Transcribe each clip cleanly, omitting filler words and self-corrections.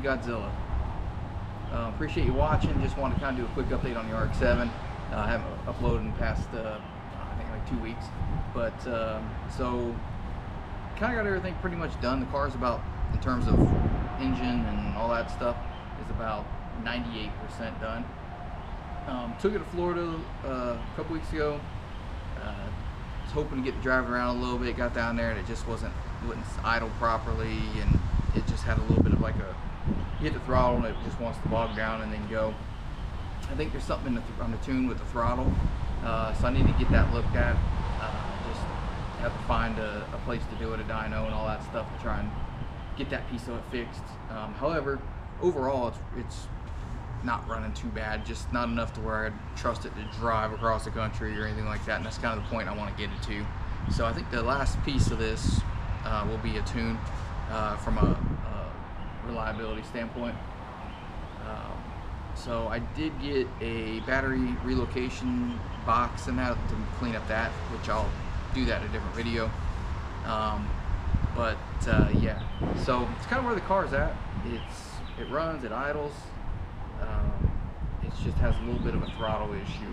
Godzilla. Appreciate you watching. Just want to kind of do a quick update on the RX-7. I haven't uploaded in the past, I think like 2 weeks. But, so, kind of got everything pretty much done. The car's about, in terms of engine and all that stuff, is about 98% done. Took it to Florida a couple weeks ago. Was hoping to get the drive around a little bit. Got down there and it just wouldn't idle properly, and it just had a little bit of like a, you hit the throttle and it just wants to bog down and then go. I think there's something on the tune with the throttle, so I need to get that looked at. Just have to find a place to do it, a dyno and all that stuff, to try and get that piece of it fixed. However, overall it's not running too bad, just not enough to where I'd trust it to drive across the country or anything like that, and that's kind of the point I want to get it to. So I think the last piece of this will be a tune from a reliability standpoint. So I did get a battery relocation box and that to clean up that, which I'll do that in a different video. Yeah, so it's kind of where the car's at. It runs, it idles. It just has a little bit of a throttle issue,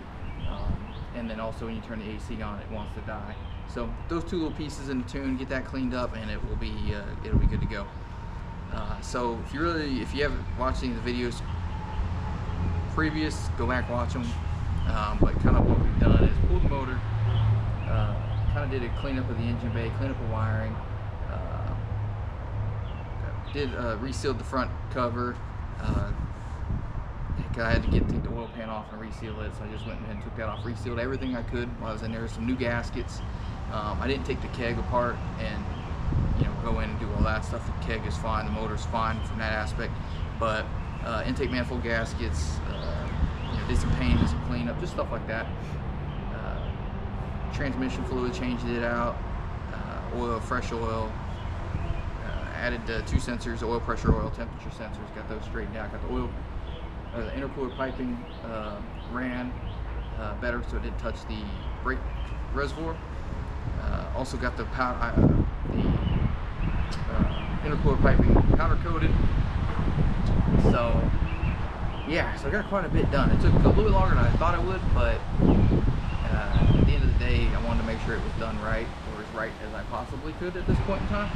and then also when you turn the AC on, it wants to die. So those two little pieces in the tune, get that cleaned up, and it'll be good to go. So if you haven't watched any of the videos previous, go back, watch them. But kind of what we've done is pulled the motor, kind of did a cleanup of the engine bay, clean up the wiring, resealed the front cover. I had to take the oil pan off and reseal it, so I just went ahead and took that off, resealed everything I could while I was in there. Some new gaskets. I didn't take the keg apart and go in and do all that stuff. The keg is fine, the motor's fine from that aspect, but intake manifold gaskets, did some painting, some cleanup, just stuff like that. Transmission fluid, changed it out, oil, fresh oil, added 2 sensors, oil pressure, oil temperature sensors, got those straightened out, got the oil, the intercooler piping ran better so it didn't touch the brake reservoir. Also got the intercooler piping powder coated. So yeah, so I got quite a bit done. It took a little bit longer than I thought it would, but at the end of the day, I wanted to make sure it was done right, or as right as I possibly could at this point in time.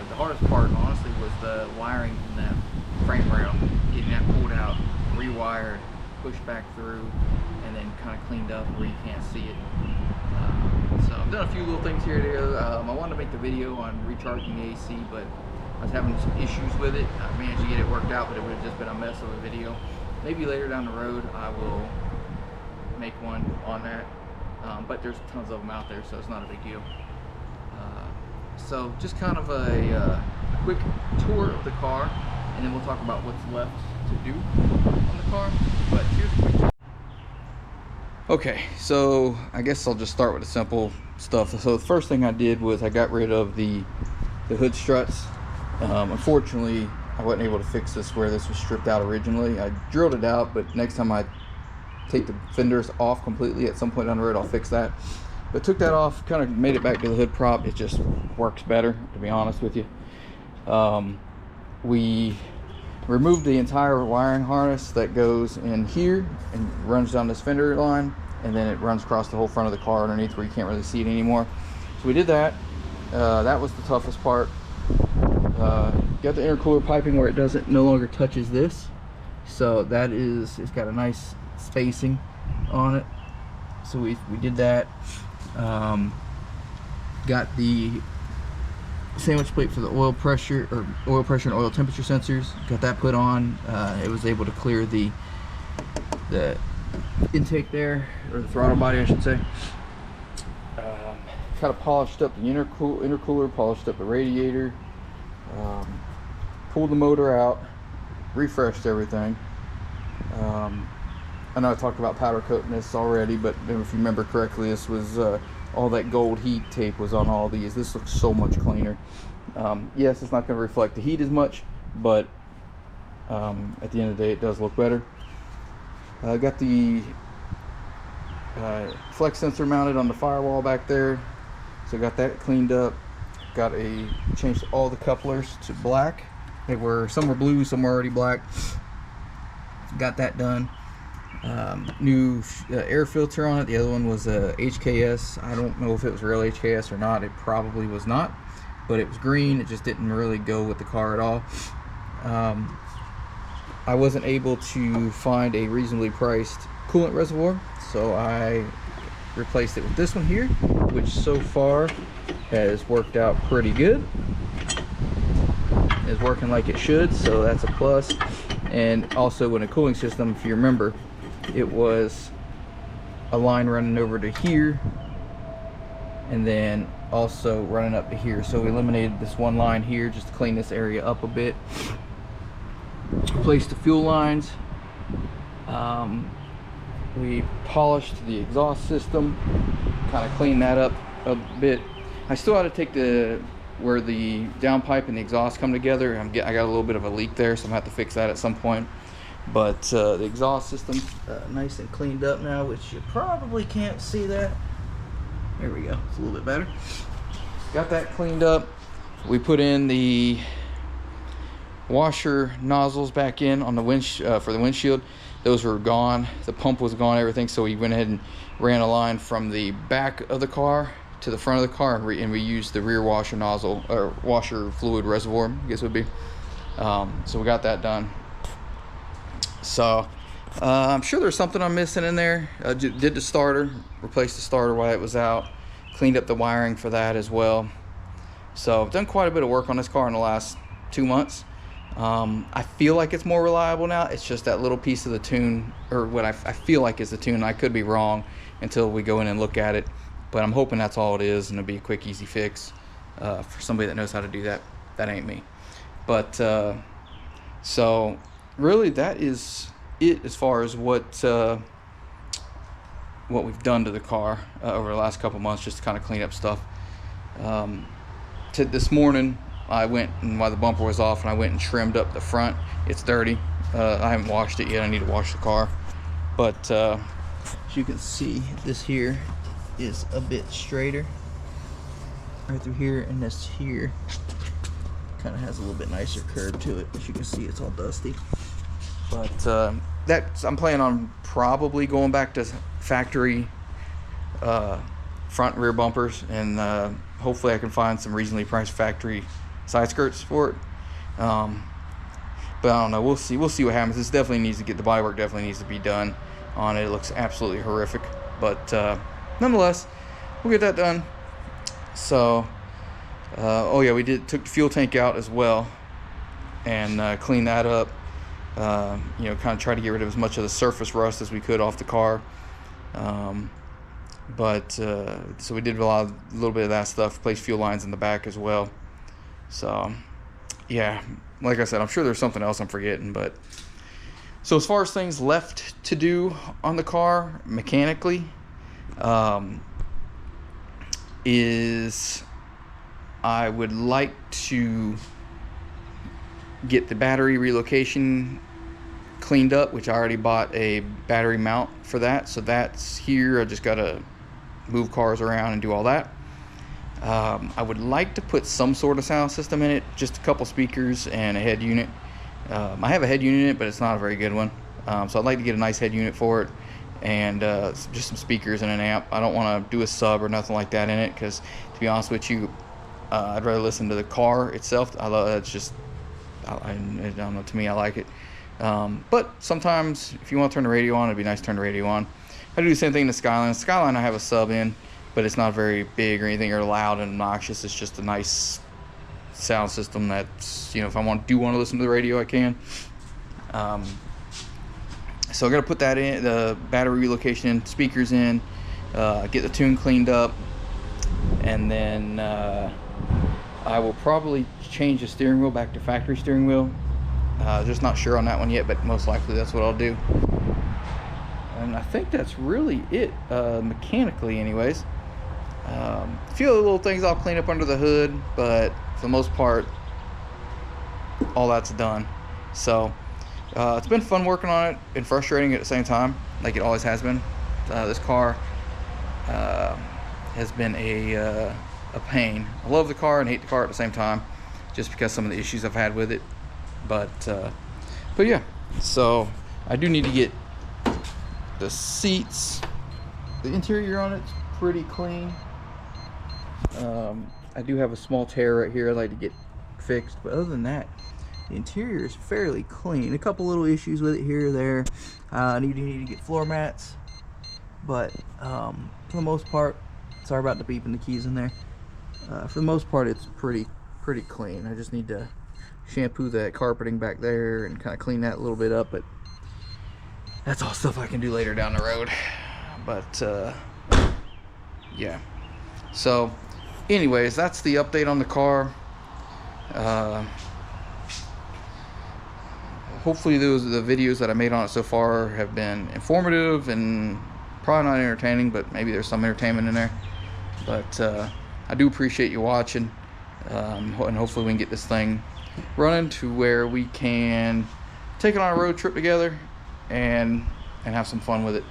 The hardest part, honestly, was the wiring in that frame rail, getting that pulled out, rewired, pushed back through, and then kind of cleaned up where you can't see it. So I've done a few little things here and there. I wanted to make the video on recharging the AC, but I was having some issues with it. I managed to get it worked out, but it would have just been a mess of a video. Maybe later down the road I will make one on that, but there's tons of them out there, so it's not a big deal. So just kind of a quick tour of the car, and then we'll talk about what's left to do on the car. But here's a quick tour. Okay, so I guess I'll just start with the simple stuff. So the first thing I did was I got rid of the hood struts. Unfortunately, I wasn't able to fix this where this was stripped out originally. I drilled it out, but next time I take the fenders off completely at some point down the road, I'll fix that. But took that off, kind of made it back to the hood prop. It just works better, to be honest with you. We removed the entire wiring harness that goes in here and runs down this fender line, and then it runs across the whole front of the car underneath where you can't really see it anymore. So we did that. That was the toughest part. Got the intercooler piping where it no longer touches this, so that is, it's got a nice spacing on it. So we did that. Got the sandwich plate for the oil pressure and oil temperature sensors. Got that put on. It was able to clear the intake there, or the throttle body, I should say. Kind of polished up the intercooler, polished up the radiator, pulled the motor out, refreshed everything. I know I talked about powder coating this already, but if you remember correctly, this was all that gold heat tape was on all these. This looks so much cleaner. Yes, it's not going to reflect the heat as much, but at the end of the day, it does look better. Got the flex sensor mounted on the firewall back there, so got that cleaned up. Changed all the couplers to black, Some were blue, some were already black. Got that done. New air filter on it. The other one was a HKS. I don't know if it was real HKS or not. It probably was not, but it was green. It just didn't really go with the car at all. I wasn't able to find a reasonably priced coolant reservoir, so I replaced it with this one here, which so far has worked out pretty good. It's working like it should, so that's a plus. And also in a cooling system, if you remember, it was a line running over to here and then also running up to here. So we eliminated this one line here just to clean this area up a bit. Replaced the fuel lines. We polished the exhaust system, kind of cleaned that up a bit. I still had to take where the downpipe and the exhaust come together. I got a little bit of a leak there, so I'm gonna have to fix that at some point. But the exhaust system's nice and cleaned up now, which you probably can't see that. There we go, it's a little bit better. Got that cleaned up. We put in the washer nozzles back in on the for the windshield. Those were gone. The pump was gone, everything. So we went ahead and ran a line from the back of the car to the front of the car, and we used the rear washer nozzle, or washer fluid reservoir, I guess it would be. So we got that done. So I'm sure there's something I'm missing in there. I did the starter, replaced the starter while it was out, cleaned up the wiring for that as well. So I've done quite a bit of work on this car in the last 2 months. I feel like it's more reliable now. It's just that little piece of the tune, or what I feel like is the tune. I could be wrong until we go in and look at it, but I'm hoping that's all it is, and it'll be a quick, easy fix for somebody that knows how to do that. That ain't me. But so really, that is it as far as what we've done to the car over the last couple months, just to kind of clean up stuff. This morning, I went, and while the bumper was off, and I went and trimmed up the front. It's dirty. I haven't washed it yet. I need to wash the car. But as you can see, this here is a bit straighter right through here, and this here kind of has a little bit nicer curve to it. As you can see, it's all dusty. But I'm planning on probably going back to factory front and rear bumpers, and hopefully I can find some reasonably priced factory side skirts for it. But I don't know. We'll see what happens. This definitely needs to the bodywork definitely needs to be done on it. It looks absolutely horrific, but nonetheless, we'll get that done. So oh yeah, we took the fuel tank out as well and cleaned that up. You know, kind of try to get rid of as much of the surface rust as we could off the car. So we did a little bit of that stuff. Replaced fuel lines in the back as well. So yeah, like I said, I'm sure there's something else I'm forgetting. But so as far as things left to do on the car mechanically, is I would like to get the battery relocation cleaned up, which I already bought a battery mount for that, so that's here. I just gotta move cars around and do all that. I would like to put some sort of sound system in it, just a couple speakers and a head unit. I have a head unit in it, but it's not a very good one, so I'd like to get a nice head unit for it, and just some speakers and an amp. I don't want to do a sub or nothing like that in it, because to be honest with you, I'd rather listen to the car itself. I love it's just, I don't know, to me I like it. But sometimes if you want to turn the radio on, it'd be nice to turn the radio on. I do the same thing in the Skyline. The Skyline I have a sub in, but it's not very big or anything or loud and obnoxious. It's just a nice sound system that's, you know, if I want to listen to the radio, I can. So I got to put that in, the battery relocation in, speakers in, get the tune cleaned up, and then I will probably change the steering wheel back to factory steering wheel. Just not sure on that one yet, but most likely that's what I'll do. And I think that's really it, mechanically anyways. A few other little things I'll clean up under the hood, but for the most part, all that's done. So it's been fun working on it and frustrating at the same time, like it always has been. This car has been a pain. I love the car and hate the car at the same time, just because some of the issues I've had with it. But yeah, so I do need to get the seats. The interior on it's pretty clean. I do have a small tear right here I'd like to get fixed, but other than that, the interior is fairly clean. A couple little issues with it here or there. I need to get floor mats, but for the most part, sorry about the beeping the keys in there. For the most part, it's pretty clean. I just need to shampoo that carpeting back there and kind of clean that a little bit up, but that's all stuff I can do later down the road. But yeah, so anyways, that's the update on the car. Hopefully the videos that I made on it so far have been informative and probably not entertaining, but maybe there's some entertainment in there. But I do appreciate you watching, and hopefully we can get this thing running to where we can take it on a road trip together and have some fun with it.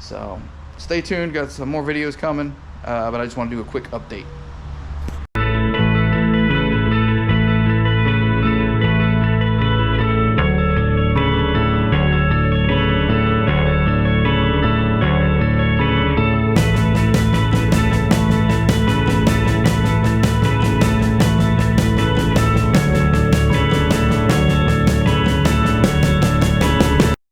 So stay tuned, got some more videos coming, but I just want to do a quick update.